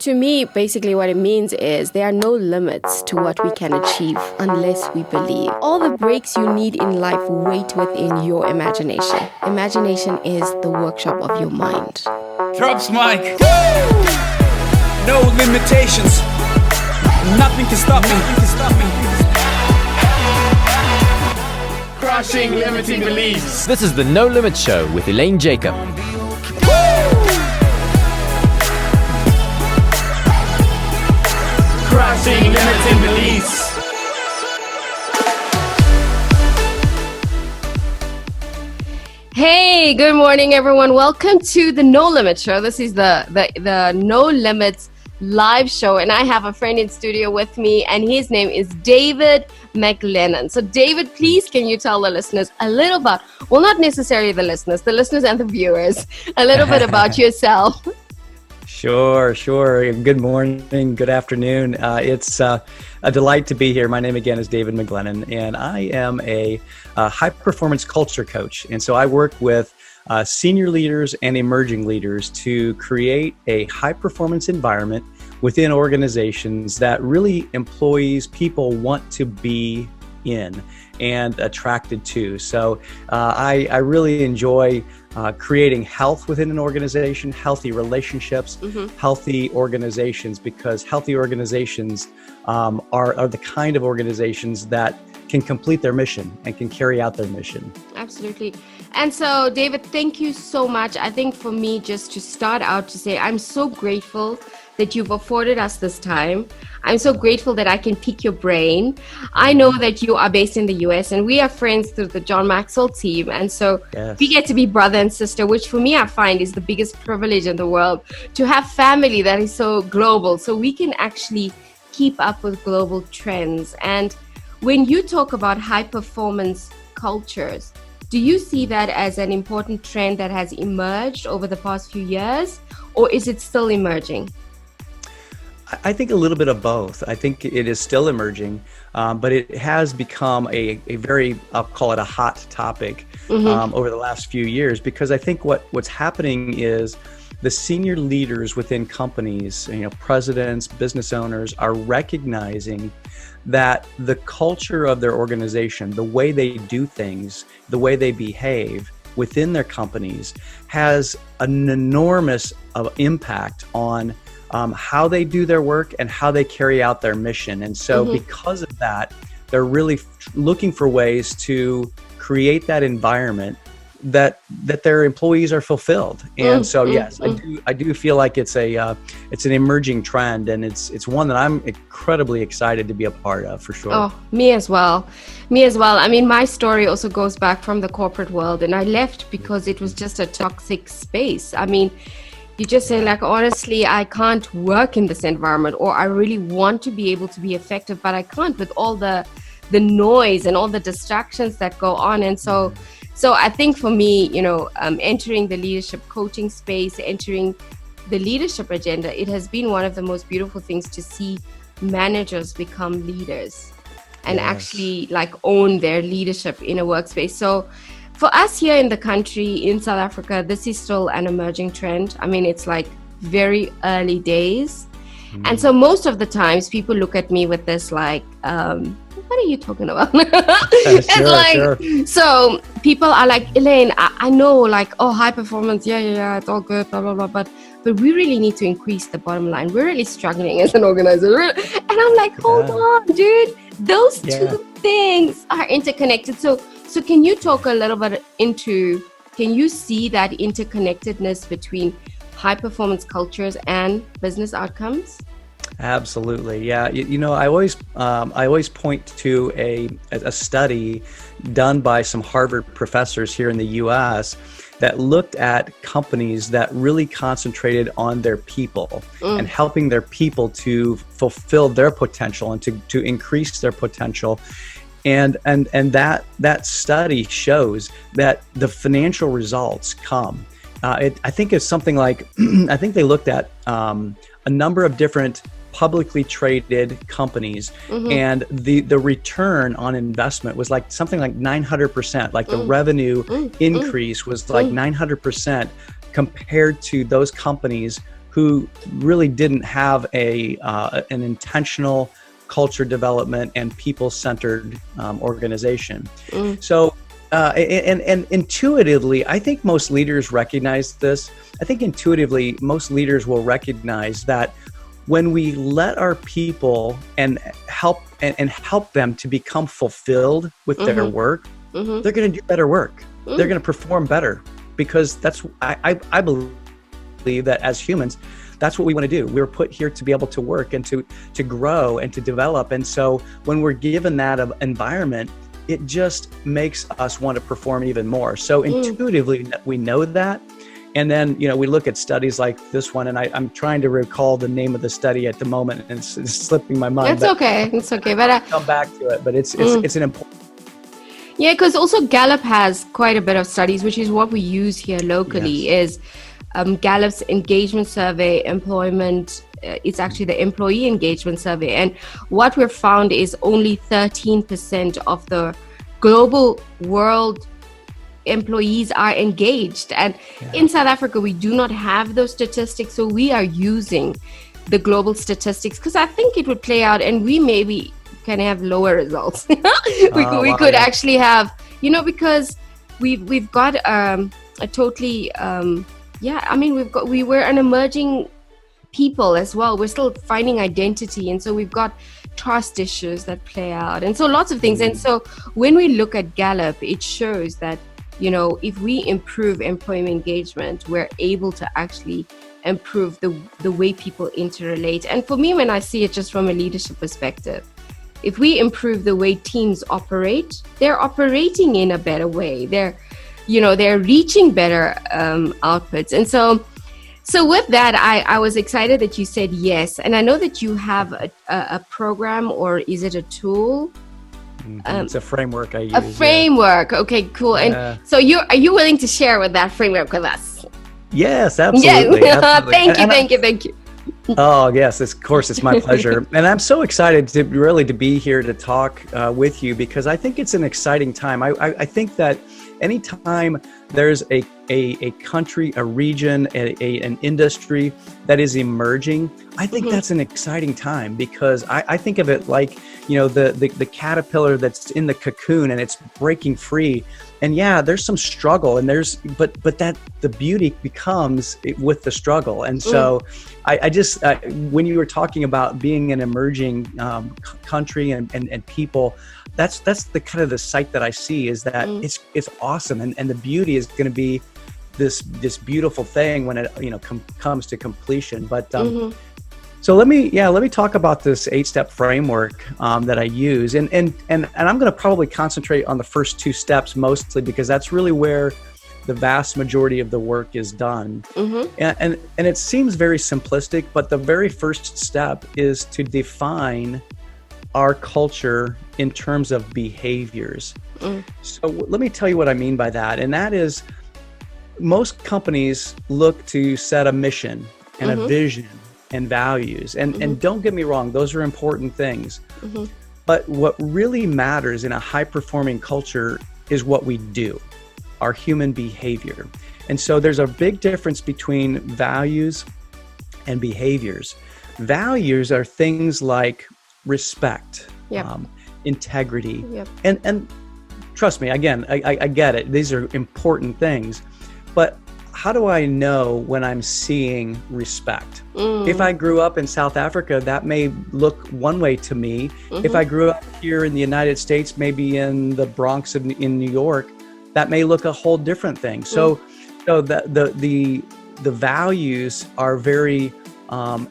To me, basically what it means is there are no limits to what we can achieve unless we believe. All the breaks you need in life wait within your imagination. Imagination is the workshop of your mind. Drops mic. No limitations. Nothing can stop me. Crushing limiting beliefs. This is the No Limit Show with Elaine Jacob. Crushing limiting beliefs. Hey, good morning, everyone. Welcome to the No Limit Show. This is the No Limits live show, and I have a friend in studio with me, and his name is David McGlennen. So, David, please, can you tell the listeners a little about, well, not necessarily the listeners and the viewers, a little bit about yourself? Sure. Good morning, good afternoon. It's a delight to be here. My name again is David McGlennen, and I am a high-performance culture coach. And so I work with senior leaders and emerging leaders to create a high-performance environment within organizations that really employees, people want to be in and attracted to. So I really enjoy creating health within an organization, healthy relationships, healthy organizations, because healthy organizations are the kind of organizations that can complete their mission and can carry out their mission. Absolutely. And so, David, thank you so much. I think for me, just to start out to say, I'm so grateful that you've afforded us this time. I'm so grateful that I can pick your brain. I know that you are based in the US, and we are friends through the John Maxwell team. And so we get to be brother and sister, which for me, I find is the biggest privilege in the world, to have family that is so global. So we can actually keep up with global trends. And when you talk about high performance cultures, do you see that as an important trend that has emerged over the past few years, or is it still emerging? I think a little bit of both. I think it is still emerging, but it has become a very, I'll call it a hot topic over the last few years, because I think what's happening is the senior leaders within companies, presidents, business owners, are recognizing that the culture of their organization, the way they do things, the way they behave within their companies has an enormous impact on how they do their work and how they carry out their mission. And so because of that, they're really looking for ways to create that environment that their employees are fulfilled. And so, yes, I do feel like it's an emerging trend, and it's one that I'm incredibly excited to be a part of, for sure. Oh, me as well. I mean, my story also goes back from the corporate world, and I left because it was just a toxic space. I mean, you just say, like, honestly, I can't work in this environment, or I really want to be able to be effective, but I can't with all the noise and all the distractions that go on. And so I think for me, entering the leadership coaching space, entering the leadership agenda, it has been one of the most beautiful things to see managers become leaders and actually own their leadership in a workspace. So for us here in the country, in South Africa, this is still an emerging trend. I mean, it's very early days. And so most of the times people look at me with this what are you talking about? Sure. So people are like, Elaine, I know, high performance, yeah, it's all good, blah, blah, blah, but we really need to increase the bottom line. We're really struggling as an organizer. And I'm like, hold on, dude. Those two things are interconnected. So can you talk a little bit can you see that interconnectedness between high performance cultures and business outcomes? Absolutely. Yeah. I always point to a study done by some Harvard professors here in the US that looked at companies that really concentrated on their people and helping their people to fulfill their potential and to increase their potential. And that study shows that the financial results come. I think it's something like, I think they looked at a number of different publicly traded companies, and the return on investment was something like 900%. The revenue increase was 900% compared to those companies who really didn't have an intentional culture development and people-centered organization. So, and intuitively, I think most leaders recognize this. I think intuitively, most leaders will recognize that when we let our people and help them to become fulfilled with their work, they're going to do better work. They're going to perform better, because that's I believe that as humans, that's what we want to do. We're put here to be able to work and to grow and to develop. And so when we're given that environment, it just makes us want to perform even more. So intuitively, we know that. And then, we look at studies like this one, and I'm trying to recall the name of the study at the moment, and it's slipping my mind. It's okay. But I'll come back to it. But it's an important. Yeah, because also Gallup has quite a bit of studies, which is what we use here locally. Is Gallup's engagement survey, employment. It's actually the employee engagement survey, and what we've found is only 13% of the global world employees are engaged, and in South Africa we do not have those statistics, so we are using the global statistics because I think it would play out, and we maybe can have lower results. we could actually have, because we've got a totally we're an emerging people as well. We're still finding identity, and so we've got trust issues that play out, and so lots of things. And so when we look at Gallup, it shows that if we improve employee engagement, we're able to actually improve the way people interrelate. And for me, when I see it just from a leadership perspective, if we improve the way teams operate, they're operating in a better way. They're reaching better outputs. And so with that, I was excited that you said yes. And I know that you have a program, or is it a tool? It's a framework I use. A framework. Okay, cool. And so are you willing to share with that framework with us? Yes, absolutely. Yes. Absolutely. Thank you. Oh, yes, of course, it's my pleasure. And I'm so excited to be here to talk with you, because I think it's an exciting time. I think that anytime there's a country, a region, an industry that is emerging, I think that's an exciting time, because I think of it like, the caterpillar that's in the cocoon and it's breaking free. And there's some struggle, and but that the beauty becomes with the struggle. And so I just, when you were talking about being an emerging country and people, that's the kind of the sight that I see, is that it's awesome. And the beauty is going to be this beautiful thing when it, comes to completion. But, so let me talk about this 8-step framework that I use, and I'm going to probably concentrate on the first 2 steps mostly, because that's really where the vast majority of the work is done. And it seems very simplistic, but the very first step is to define our culture in terms of behaviors. So let me tell you what I mean by that, and that is, most companies look to set a mission and a vision and values. And don't get me wrong, those are important things. But what really matters in a high-performing culture is what we do, our human behavior. And so there's a big difference between values and behaviors. Values are things like respect, integrity, and trust me, again, I get it. These are important things. But how do I know when I'm seeing respect? If I grew up in South Africa, that may look one way to me. If I grew up here in the United States, maybe in the Bronx in New York, that may look a whole different thing. So the values are very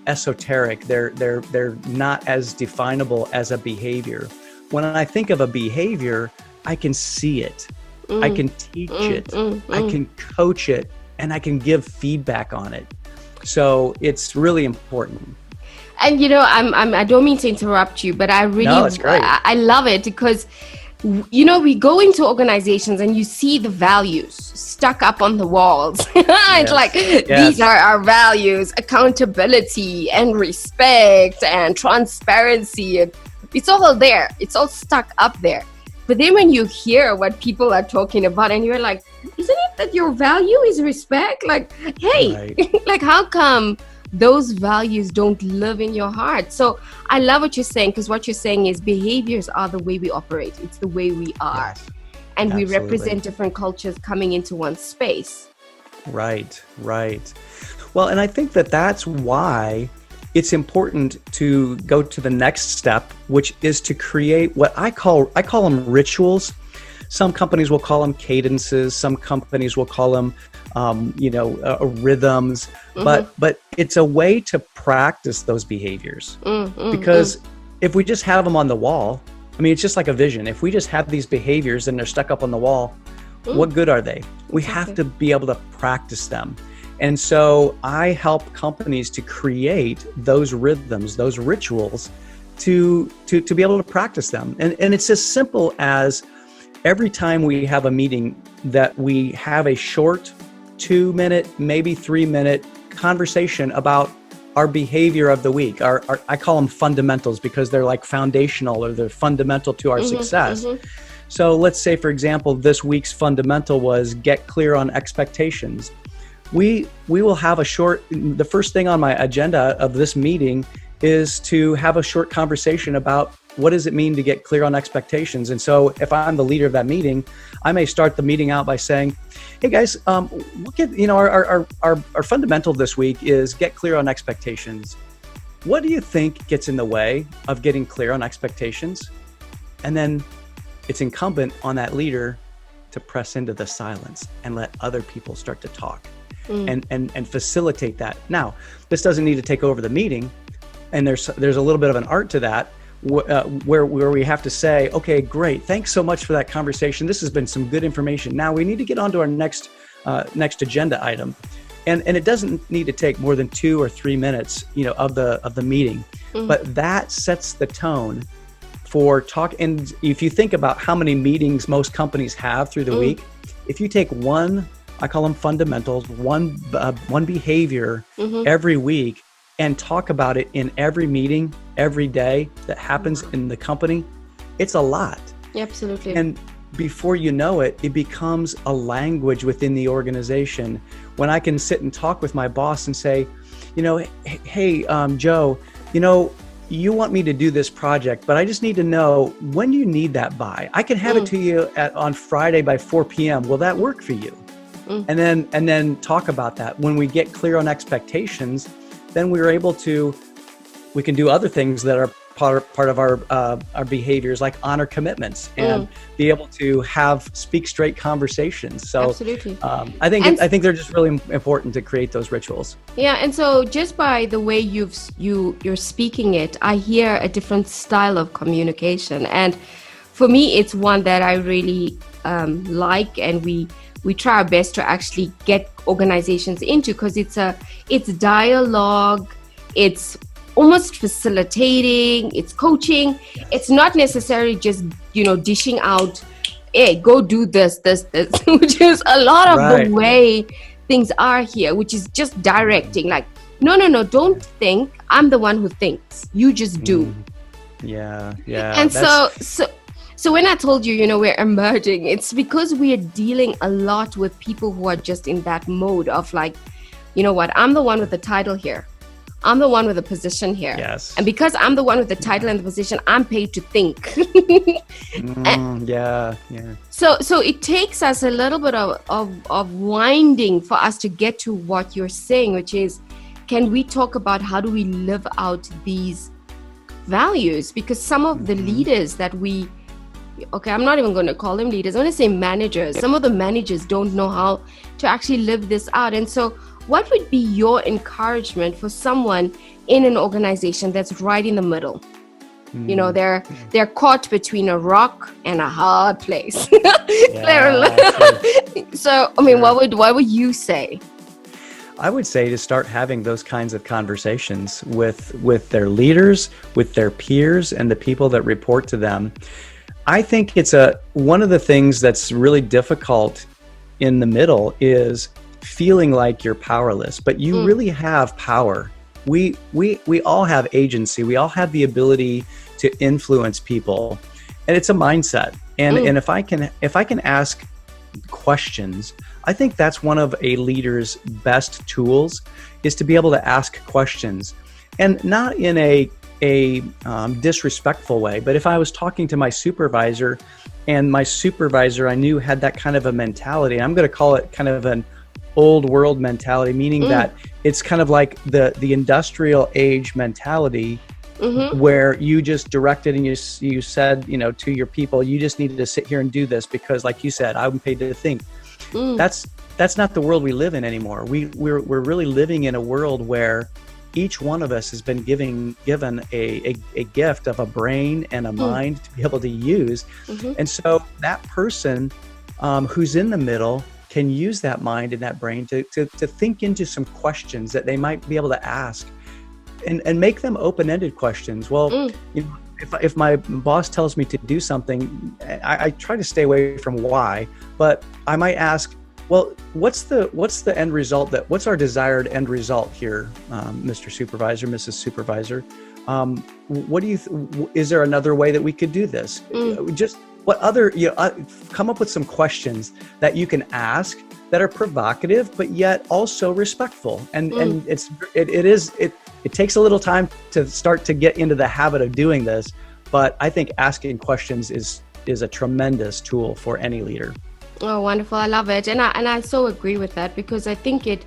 esoteric. They're not as definable as a behavior. When I think of a behavior, I can see it. I can teach it. I can coach it. And I can give feedback on it. So it's really important. And I don't mean to interrupt you, but I really, no, it's great. I love it, because we go into organizations and you see the values stuck up on the walls. It's like, these are our values: accountability and respect and transparency. And it's all there. It's all stuck up there. But then when you hear what people are talking about, and you're like, isn't it that your value is respect? Like, hey, like, how come those values don't live in your heart. So I love what you're saying, because what you're saying is behaviors are the way we operate. It's the way we are. Yes, and absolutely. we represent different cultures coming into one space. Right. Well, and I think that that's why it's important to go to the next step, which is to create what I call them rituals. Some companies will call them cadences. Some companies will call them, rhythms. But it's a way to practice those behaviors. Because if we just have them on the wall, I mean, it's just like a vision. If we just have these behaviors and they're stuck up on the wall, what good are they? We have to be able to practice them. And so I help companies to create those rhythms, those rituals, to be able to practice them. And it's as simple as every time we have a meeting that we have a short 2-minute, maybe 3-minute conversation about our behavior of the week. I call them fundamentals because they're like foundational, or they're fundamental to our success. So let's say, for example, this week's fundamental was get clear on expectations. We will have the first thing on my agenda of this meeting is to have a short conversation about what does it mean to get clear on expectations. And so if I'm the leader of that meeting, I may start the meeting out by saying, hey guys, look at, our fundamental this week is get clear on expectations. What do you think gets in the way of getting clear on expectations? And then it's incumbent on that leader to press into the silence and let other people start to talk and facilitate that. Now, this doesn't need to take over the meeting. And there's a little bit of an art to that, where we have to say, okay, great, thanks so much for that conversation. This has been some good information. Now we need to get on to our next agenda item, and it doesn't need to take more than 2 or 3 minutes, of the meeting, but that sets the tone for talk. And if you think about how many meetings most companies have through the week, if you take one, I call them fundamentals, one behavior every week, and talk about it in every meeting, every day that happens in the company, it's a lot. Absolutely. And before you know it, it becomes a language within the organization. When I can sit and talk with my boss and say, hey, Joe, you want me to do this project, but I just need to know when you need that by. I can have it to you on Friday by 4 p.m. Will that work for you? And then talk about that. When we get clear on expectations, then we can do other things that are part of our behaviors, like honor commitments and be able to speak straight conversations. So absolutely. I think they're just really important to create those rituals. Yeah, and so just by the way you're speaking it, I hear a different style of communication, and for me, it's one that I really like, and we try our best to actually get organizations into, because it's dialogue, it's almost facilitating, it's coaching. It's not necessarily just, dishing out, hey, go do this, which is a lot of the way things are here, which is just directing, like, no, don't think. I'm the one who thinks. You just do. Yeah. And so when I told you, we're emerging, it's because we are dealing a lot with people who are just in that mode of like, you know what, I'm the one with the title here. I'm the one with the position here. Yes. And because I'm the one with the title and the position, I'm paid to think. Yeah. So it takes us a little bit of winding for us to get to what you're saying, which is, can we talk about how do we live out these values? Because some of the leaders that I'm not even going to call them leaders. I want to say managers. Some of the managers don't know how to actually live this out. And so what would be your encouragement for someone in an organization that's right in the middle? They're caught between a rock and a hard place. So, what would you say? I would say to start having those kinds of conversations with their leaders, with their peers, and the people that report to them. I think it's one of the things that's really difficult in the middle is feeling like you're powerless, but you really have power. We all have agency. We all have the ability to influence people, and it's a mindset. And if I can ask questions. I think that's one of a leader's best tools, is to be able to ask questions, and not in a disrespectful way. But if I was talking to my supervisor, and my supervisor I knew had that kind of a mentality, I'm going to call it kind of an old world mentality, meaning that it's kind of like the industrial age mentality, where you just directed and you said, to your people, you just needed to sit here and do this because, like you said, I'm paid to think. That's not the world we live in anymore. We're really living in a world where each one of us has been given a gift of a brain and a mind to be able to use. And so that person who's in the middle can use that mind and that brain to think into some questions that they might be able to ask, and make them open-ended questions. Well, if my boss tells me to do something, I try to stay away from why, but I might ask, well, what's the end result? What's our desired end result here, Mr. Supervisor, Mrs. Supervisor? What do you? Is there another way that we could do this? Just what other? Come up with some questions that you can ask that are provocative, but yet also respectful. And it takes a little time to start to get into the habit of doing this, but I think asking questions is a tremendous tool for any leader. Oh, wonderful. I love it. And I so agree with that, because I think it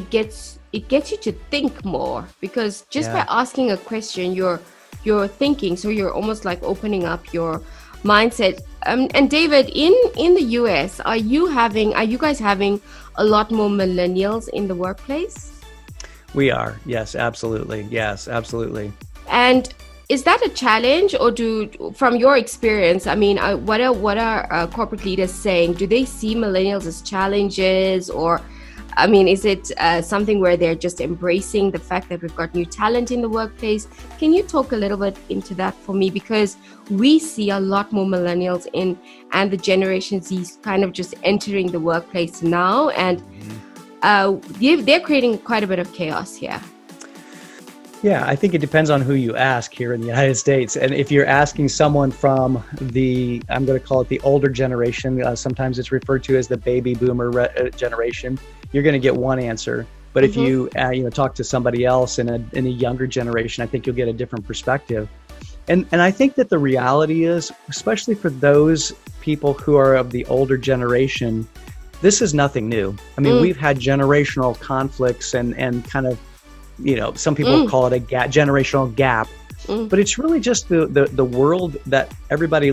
gets you to think more, because just by asking a question, you're thinking. So you're almost like opening up your mindset. And David, in the US, are you guys having a lot more millennials in the workplace? We are. Yes, absolutely. Yes, absolutely. And is that a challenge, or from your experience, I mean, what are corporate leaders saying? Do they see millennials as challenges, or, I mean, is it something where they're just embracing the fact that we've got new talent in the workplace? Can you talk a little bit into that for me? Because we see a lot more millennials and the Generation Z kind of just entering the workplace now, and they're creating quite a bit of chaos here. Yeah, I think it depends on who you ask here in the United States. And if you're asking someone from I'm going to call it the older generation, sometimes it's referred to as the baby boomer generation, you're going to get one answer. But if you talk to somebody else in a younger generation, I think you'll get a different perspective. And I think that the reality is, especially for those people who are of the older generation, this is nothing new. I mean, we've had generational conflicts and kind of, some people call it a generational gap, but it's really just the world that everybody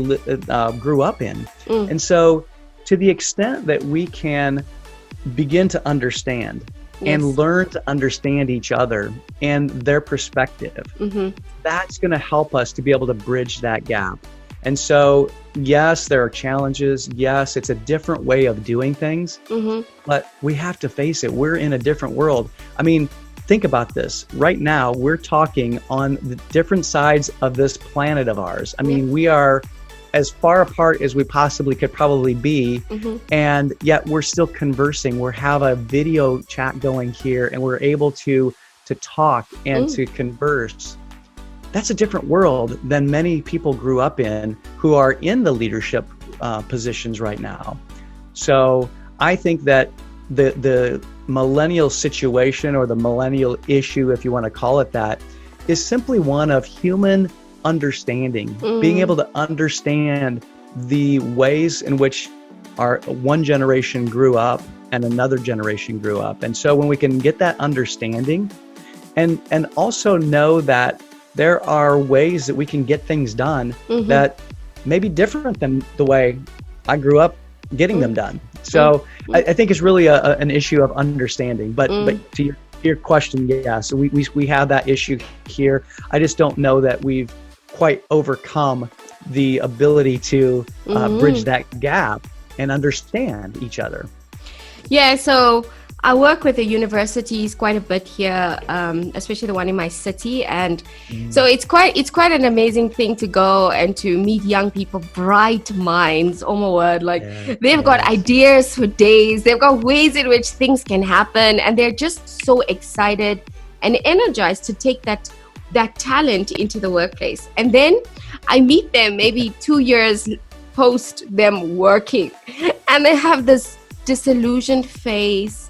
grew up in. And so to the extent that we can begin to understand and learn to understand each other and their perspective, that's going to help us to be able to bridge that gap. And so, yes, there are challenges. Yes, it's a different way of doing things, but we have to face it. We're in a different world. I mean, think about this. Right now, we're talking on the different sides of this planet of ours. I mean, we are as far apart as we possibly could probably be, and yet we're still conversing. We have a video chat going here, and we're able to talk and to converse. That's a different world than many people grew up in who are in the leadership positions right now. So I think that the millennial situation, or the millennial issue, if you want to call it that, is simply one of human understanding, being able to understand the ways in which our one generation grew up and another generation grew up. And so when we can get that understanding and also know that there are ways that we can get things done that may be different than the way I grew up getting them done. So I think it's really an issue of understanding. But to your question, yeah, so we have that issue here. I just don't know that we've quite overcome the ability to bridge that gap and understand each other. Yeah, so I work with the universities quite a bit here, especially the one in my city, and so it's quite an amazing thing to go and to meet young people, bright minds. Oh my word! Like they've got ideas for days. They've got ways in which things can happen, and they're just so excited and energized to take that talent into the workplace. And then I meet them maybe 2 years post them working, and and they have this disillusioned face.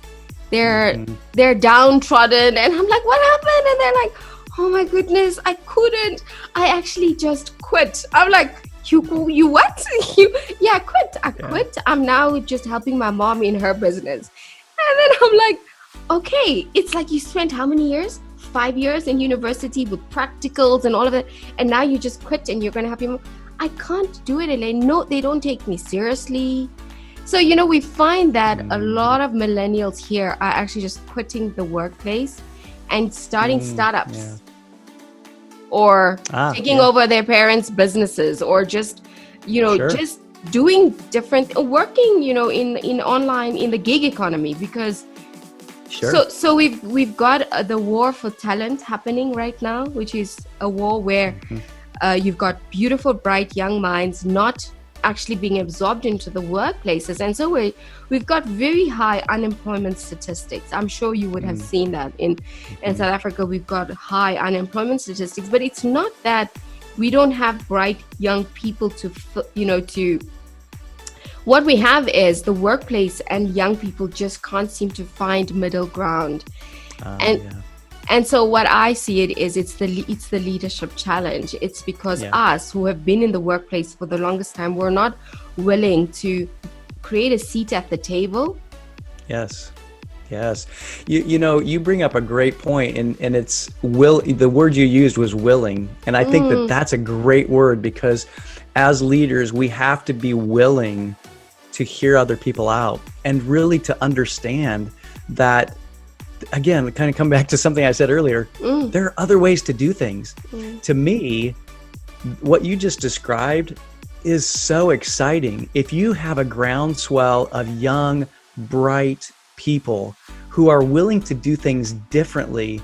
They're downtrodden, and I'm like, what happened? And they're like, oh my goodness, I couldn't. I actually just quit. I'm like, you what? I quit. I quit. I'm now just helping my mom in her business. And then I'm like, okay, it's like you spent how many years? 5 years in university with practicals and all of it, and now you just quit and you're going to help your mom. I can't do it, Elaine. No, they don't take me seriously. So, we find that a lot of millennials here are actually just quitting the workplace and starting startups or taking over their parents' businesses, or just, just doing different, working, in online, in the gig economy, because so we've got the war for talent happening right now, which is a war where you've got beautiful, bright young minds not actually being absorbed into the workplaces, and so we've got very high unemployment statistics. I'm sure you would have seen that in South Africa. We've got high unemployment statistics, but it's not that we don't have bright young people to what we have is the workplace, and young people just can't seem to find middle ground. And so what I see it is, it's the leadership challenge. It's because us who have been in the workplace for the longest time, we're not willing to create a seat at the table. Yes. You bring up a great point, and it's the word you used was willing. And I think that's a great word, because as leaders, we have to be willing to hear other people out, and really to understand that, again, kind of come back to something I said earlier, there are other ways to do things. To me, what you just described is so exciting. If you have a groundswell of young, bright people who are willing to do things differently,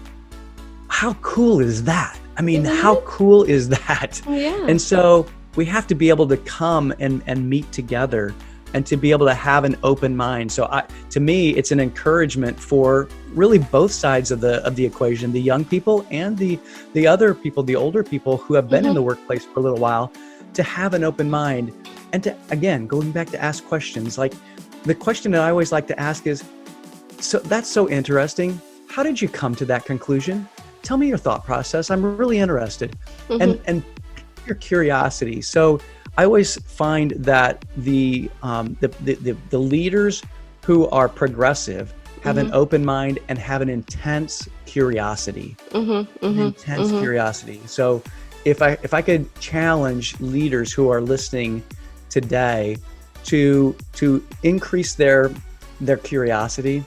how cool is that? I mean, how cool is that? Yeah. And so we have to be able to come and meet together, and to be able to have an open mind. So to me, it's an encouragement for really both sides of the equation, the young people and the other people, the older people who have been in the workplace for a little while, to have an open mind, and to, again, going back to ask questions. Like, the question that I always like to ask is, so that's so interesting. How did you come to that conclusion? Tell me your thought process. I'm really interested. And your curiosity. So I always find that the leaders who are progressive have an open mind and have an intense curiosity. Curiosity. So if I could challenge leaders who are listening today to increase their curiosity,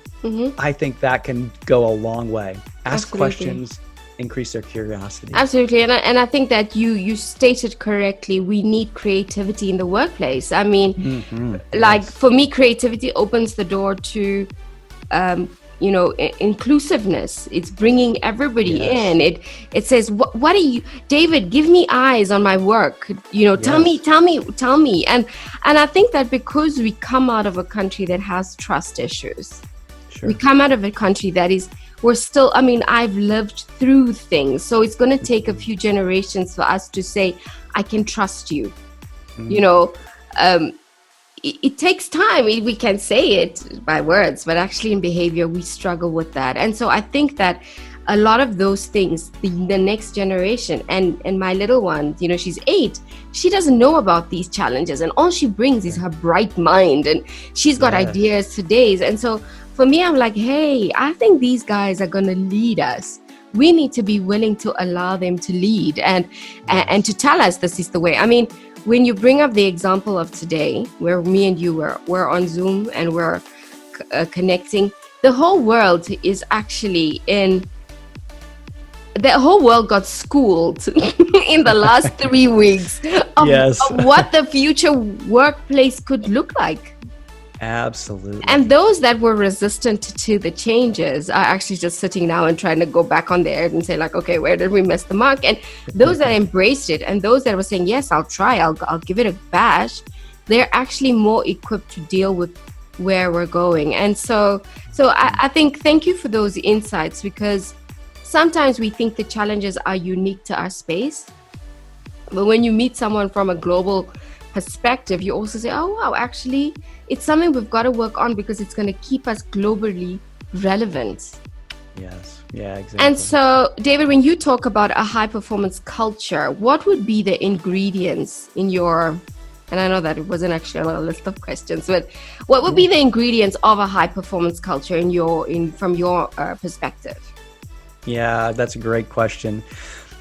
I think that can go a long way. Ask questions, increase their curiosity. Absolutely. And I think that you stated correctly, we need creativity in the workplace. I mean, for me, creativity opens the door to inclusiveness. It's bringing everybody in. It says, what are you, David, give me eyes on my work, tell me. And I think that because we come out of a country that has trust issues, we come out of a country that is, I've lived through things. So it's going to take a few generations for us to say, I can trust you. It takes time. We can say it by words, but actually in behavior, we struggle with that. And so I think that a lot of those things, the next generation, and my little one, she's 8, she doesn't know about these challenges. And all she brings is her bright mind, and she's got ideas for days. And so for me, I'm like, hey, I think these guys are going to lead us. We need to be willing to allow them to lead and to tell us this is the way. I mean, when you bring up the example of today, where me and you we're on Zoom and we're connecting, the whole world is actually the whole world got schooled in the last 3 weeks of what the future workplace could look like. Absolutely. And those that were resistant to the changes are actually just sitting now and trying to go back on their head and say, like, okay, where did we miss the mark? And those that embraced it, and those that were saying, yes, I'll try, I'll give it a bash, they're actually more equipped to deal with where we're going. And so I think, thank you for those insights, because sometimes we think the challenges are unique to our space. But when you meet someone from a global perspective, you also say, oh, wow, actually, it's something we've got to work on because it's going to keep us globally relevant. Yes. Yeah, exactly. And so, David, when you talk about a high performance culture, what would be the ingredients in your, and I know that it wasn't actually on a list of questions, but what would be the ingredients of a high performance culture from your perspective? Yeah, that's a great question.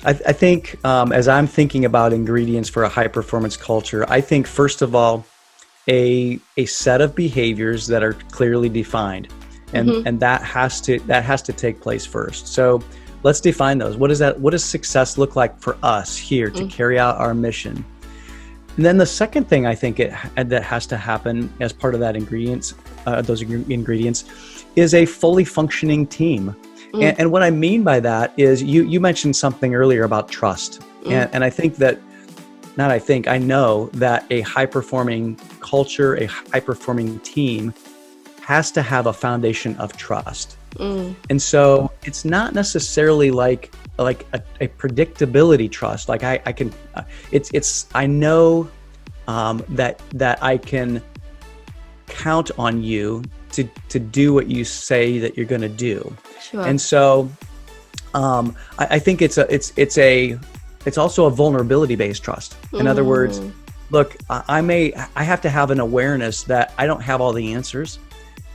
I think as I'm thinking about ingredients for a high performance culture, I think first of all, a set of behaviors that are clearly defined. And that has to take place first. So let's define those. What does success look like for us here to carry out our mission? And then the second thing I think that has to happen as part of that those ingredients is a fully functioning team. And what I mean by that is you mentioned something earlier about trust. And I know that a high performing culture, a high performing team has to have a foundation of trust. And so it's not necessarily like a predictability trust. Like I know that I can count on you to do what you say that you're going to do. Sure. And so I think it's also a vulnerability based trust. In other words, look, I have to have an awareness that I don't have all the answers.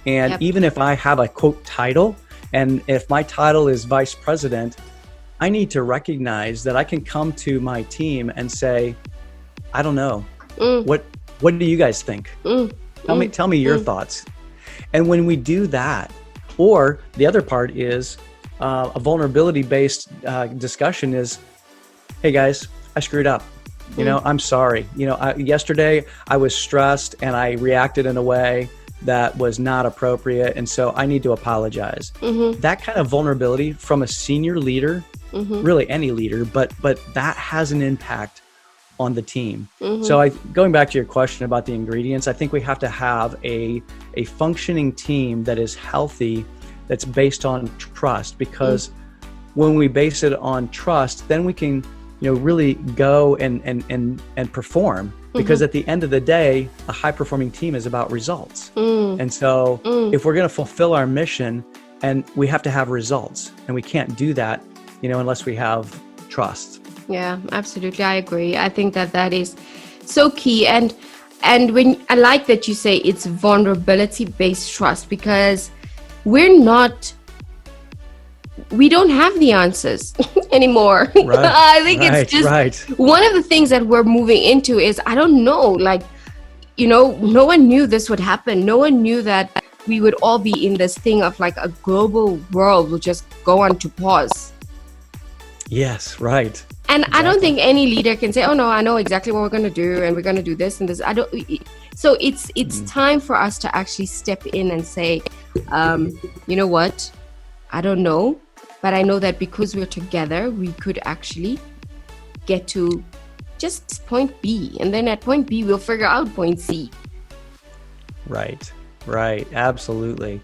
And even if I have a quote title, and if my title is vice president, I need to recognize that I can come to my team and say, I don't know. What do you guys think? Tell me your thoughts. And when we do that, or the other part is a vulnerability based discussion is, hey guys, I screwed up. I'm sorry. Yesterday I was stressed and I reacted in a way that was not appropriate. And so I need to apologize. That kind of vulnerability from a senior leader, really any leader, but that has an impact on the team. So going back to your question about the ingredients, I think we have to have a functioning team that is healthy, that's based on trust, because when we base it on trust, then we can really go and perform. Because at the end of the day, a high-performing team is about results. And so if we're going to fulfill our mission, and we have to have results, and we can't do that, unless we have trust. Yeah, absolutely. I agree. I think that is so key. And when I like that you say it's vulnerability-based trust, because we don't have the answers anymore. Right. I think it's just one of the things that we're moving into is, I don't know, no one knew this would happen. No one knew that we would all be in this thing of like a global world will just go on to pause. Yes, right. And exactly. I don't think any leader can say, oh no, I know exactly what we're going to do and we're going to do this and this. So it's time for us to actually step in and say, you know what? I don't know, but I know that because we're together, we could actually get to just point B. And then at point B, we'll figure out point C. Right. Absolutely.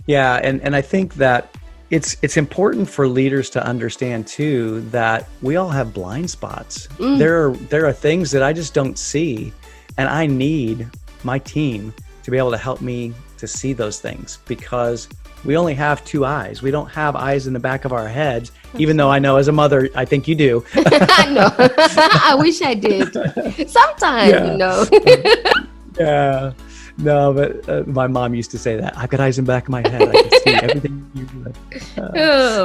Yeah. And I think that it's important for leaders to understand too, that we all have blind spots. There are things that I just don't see, and I need my team to be able to help me to see those things, because we only have two eyes. We don't have eyes in the back of our heads, even though I know as a mother, I think you do. No, I wish I did. Sometimes, Yeah. No, but my mom used to say that. I've got eyes in the back of my head. I can see everything you do.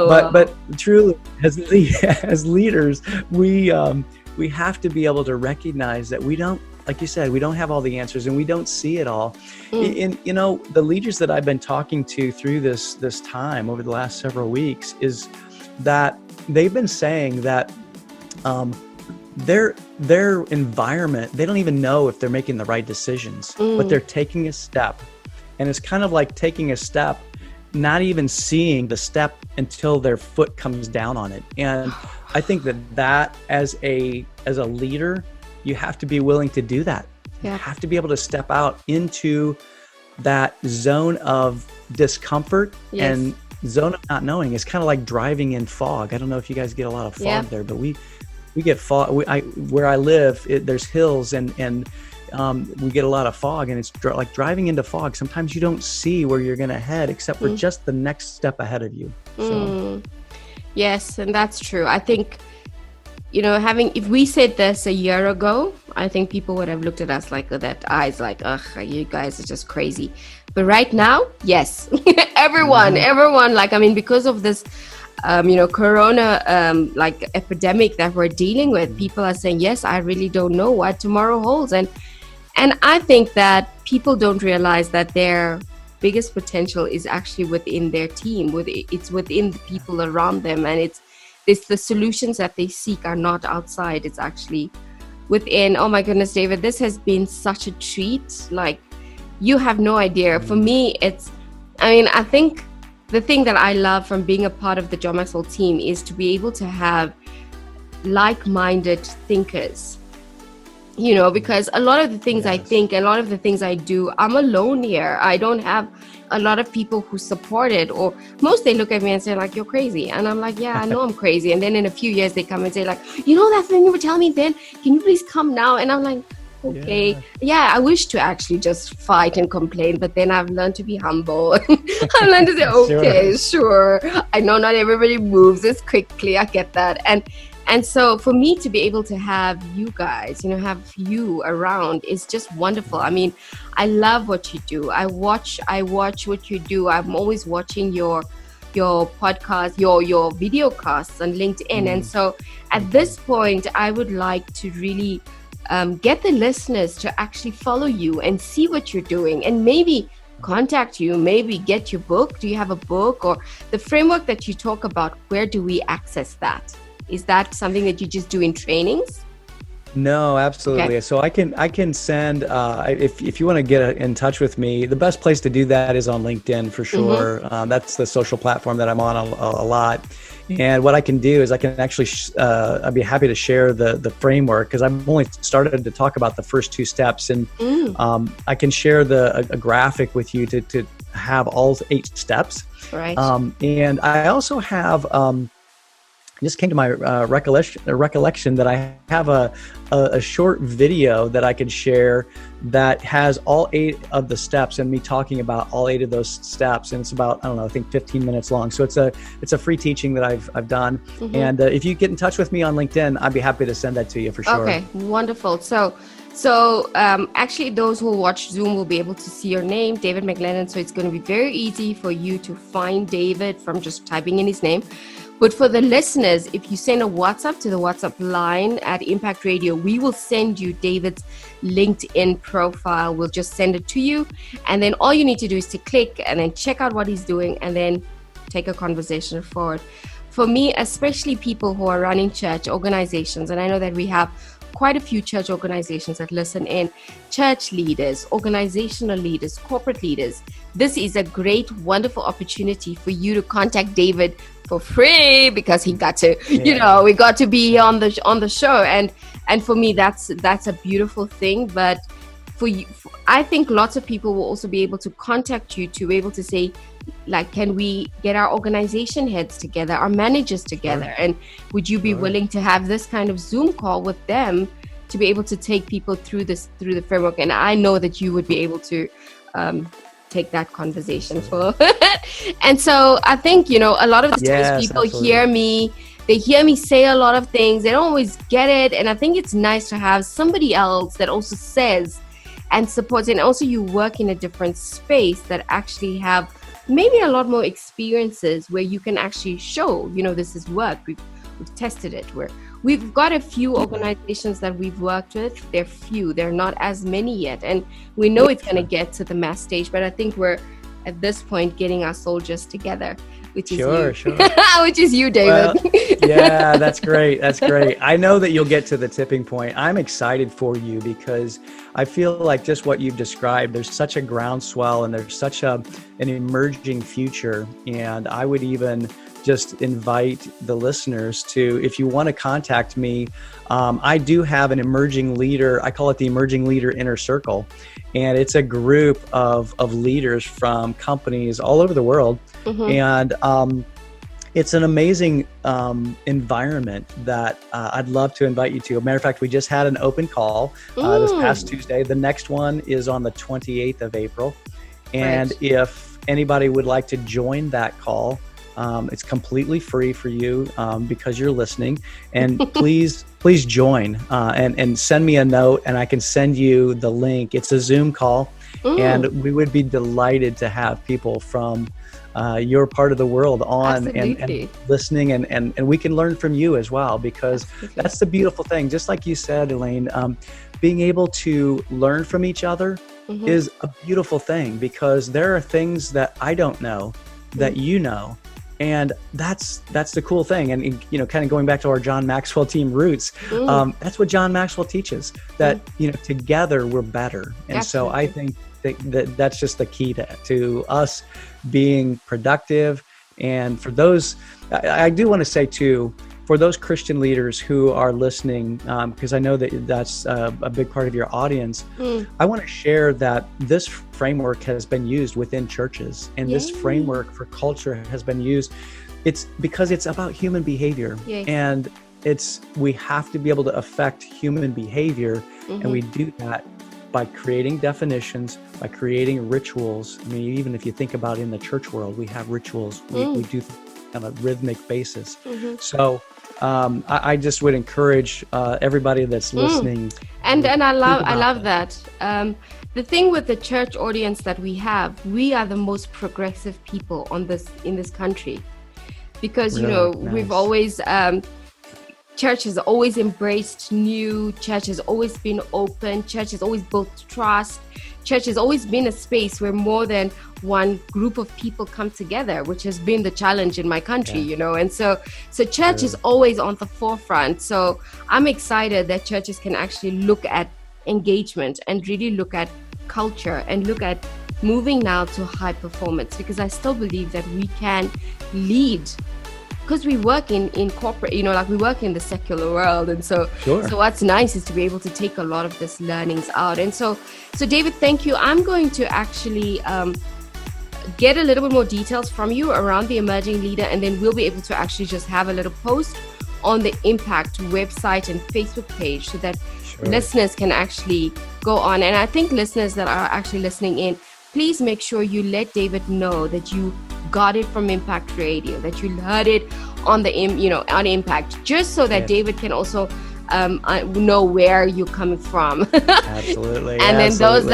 But truly, as leaders, we have to be able to recognize that we don't, like you said, we don't have all the answers and we don't see it all. And the leaders that I've been talking to through this time over the last several weeks is that they've been saying that their environment, they don't even know if they're making the right decisions, but they're taking a step. And it's kind of like taking a step, not even seeing the step until their foot comes down on it. And I think that as a leader, you have to be willing to do that. Yeah. You have to be able to step out into that zone of discomfort. Yes. And zone of not knowing. Is kind of like driving in fog. I don't know if you guys get a lot of fog there, but we get fog. Where I live, there's hills and we get a lot of fog, and it's like driving into fog. Sometimes you don't see where you're going to head except for just the next step ahead of you. So. Yes, and that's true. I think, if we said this a year ago, I think people would have looked at us like that, eyes like, ugh, you guys are just crazy. But right now, yes, everyone, because of this, corona, like epidemic that we're dealing with, people are saying, yes, I really don't know what tomorrow holds. And I think that people don't realize that their biggest potential is actually within their team. It's within the people around them, and it's the solutions that they seek are not outside. It's actually within. Oh my goodness, David, this has been such a treat. Like, you have no idea. For me, I think the thing that I love from being a part of the John Maxwell team is to be able to have like-minded thinkers. Because a lot of the things I think, a lot of the things I do, I'm alone here. I don't have a lot of people who support it, or most they look at me and say like, you're crazy. And I'm like, yeah, I know I'm crazy. And then in a few years they come and say like, that thing you were telling me then, can you please come now? And I'm like, okay, yeah, I wish to actually just fight and complain, but then I've learned to be humble. I've learned to say, okay, sure. I know not everybody moves as quickly. I get that. And so for me to be able to have you guys, have you around is just wonderful. I mean, I love what you do. I watch what you do. I'm always watching your podcast, your video casts on LinkedIn. And so at this point, I would like to really get the listeners to actually follow you and see what you're doing, and maybe contact you, maybe get your book. Do you have a book, or the framework that you talk about? Where do we access that? Is that something that you just do in trainings? No, absolutely. Okay. So I can send, if you want to get in touch with me, the best place to do that is on LinkedIn for sure. That's the social platform that I'm on a lot. And what I can do is I can actually, I'd be happy to share the framework, because I've only started to talk about the first 2 steps. And I can share a graphic with you to have all 8 steps. Right. And I also have, it just came to my recollection that I have a short video that I could share that has all 8 of the steps and me talking about all 8 of those steps. And it's about, I think 15 minutes long. So it's a free teaching that I've done. And if you get in touch with me on LinkedIn, I'd be happy to send that to you for sure. Okay, wonderful. So actually those who watch Zoom will be able to see your name, David McGlennen. So it's going to be very easy for you to find David from just typing in his name. But for the listeners, if you send a WhatsApp to the WhatsApp line at Impact Radio, we will send you David's LinkedIn profile. We'll just send it to you. And then all you need to do is to click and then check out what he's doing and then take a conversation forward. For me, especially people who are running church organizations, and I know that we have quite a few church organizations that listen in, church leaders, organizational leaders, corporate leaders. This is a great, wonderful opportunity for you to contact David for free, because he got to, we got to be on the show. And for me, that's a beautiful thing. But for you, I think lots of people will also be able to contact you to be able to say, like, can we get our organization heads together, our managers together? Sure. And would you be willing to have this kind of Zoom call with them to be able to take people through the framework? And I know that you would be able to take that conversation for. And so I think, a lot of the times people hear me, they hear me say a lot of things, they don't always get it. And I think it's nice to have somebody else that also says and supports, and also you work in a different space that actually have maybe a lot more experiences where you can actually show, this is work. We've tested it. We've got a few organizations that we've worked with. They're few. They're not as many yet. And we know it's going to get to the mass stage, but I think we're at this point getting our soldiers together, which is you. Sure. Which is you, David. Well, yeah, that's great. That's great. I know that you'll get to the tipping point. I'm excited for you because I feel like just what you've described, there's such a groundswell and there's such an emerging future. And I would even just invite the listeners to, if you want to contact me, I do have an emerging leader. I call it the Emerging Leader Inner Circle. And it's a group of leaders from companies all over the world. And It's an amazing environment that I'd love to invite you to. As a matter of fact, we just had an open call this past Tuesday. The next one is on the 28th of April. And if anybody would like to join that call, it's completely free for you because you're listening. And please join and send me a note, and I can send you the link. It's a Zoom call, and we would be delighted to have people from your part of the world on and listening, and we can learn from you as well, because that's the beautiful thing. Just like you said, Elaine, being able to learn from each other is a beautiful thing, because there are things that I don't know that you know. And that's the cool thing. And, you know, kind of going back to our John Maxwell team roots, that's what John Maxwell teaches, that, you know, together we're better. And so I think that's just the key to us being productive. And for those, I do want to say too, for those Christian leaders who are listening, because I know that's a big part of your audience, I want to share that this framework has been used within churches, and this framework for culture has been used. It's because it's about human behavior, and we have to be able to affect human behavior, and we do that by creating definitions, by creating rituals. I mean, even if you think about in the church world, we have rituals. We do on a rhythmic basis. So I just would encourage everybody that's listening. And I love that. The thing with the church audience that we have, we are the most progressive people in this country, because you know, we've always church has always embraced new. Church has always been open. Church has always built trust. Church has always been a space where more than one group of people come together, which has been the challenge in my country, you know. And so church is always on the forefront. So I'm excited that churches can actually look at engagement and really look at culture and look at moving now to high performance, because I still believe that we can lead, because we work in corporate, you know, like we work in the secular world. And so what's nice is to be able to take a lot of this learnings out. And so David, thank you. I'm going to actually get a little bit more details from you around the emerging leader, and then we'll be able to actually just have a little post on the Impact website and Facebook page, so that listeners can actually go on. And I think listeners that are actually listening in, please make sure you let David know that you got it from Impact Radio, that you heard it on on Impact, just so that David can also know where you're coming from. Absolutely. And then those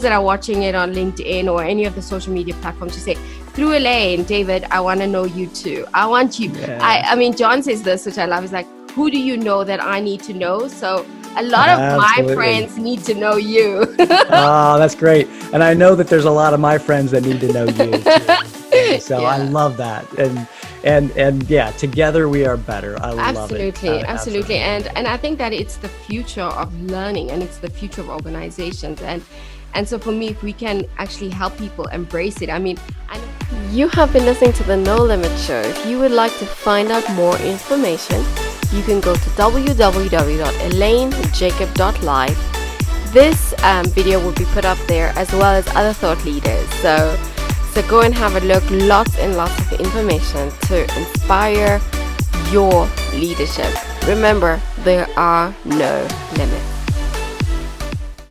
that are watching it on LinkedIn or any of the social media platforms, to say, through Elaine, David, I want to know you too. I want you. I mean, John says this, which I love, is like, who do you know that I need to know? So a lot of my friends need to know you. Oh, that's great. And I know that there's a lot of my friends that need to know you too. So I love that. And yeah, together we are better. I love it. Absolutely. And I think that it's the future of learning, and it's the future of organizations. And so for me, if we can actually help people embrace it, I mean, you have been listening to the No Limit Show. If you would like to find out more information, you can go to www.elainejacob.live. This video will be put up there, as well as other thought leaders. So go and have a look. Lots and lots of information to inspire your leadership. Remember, there are no limits.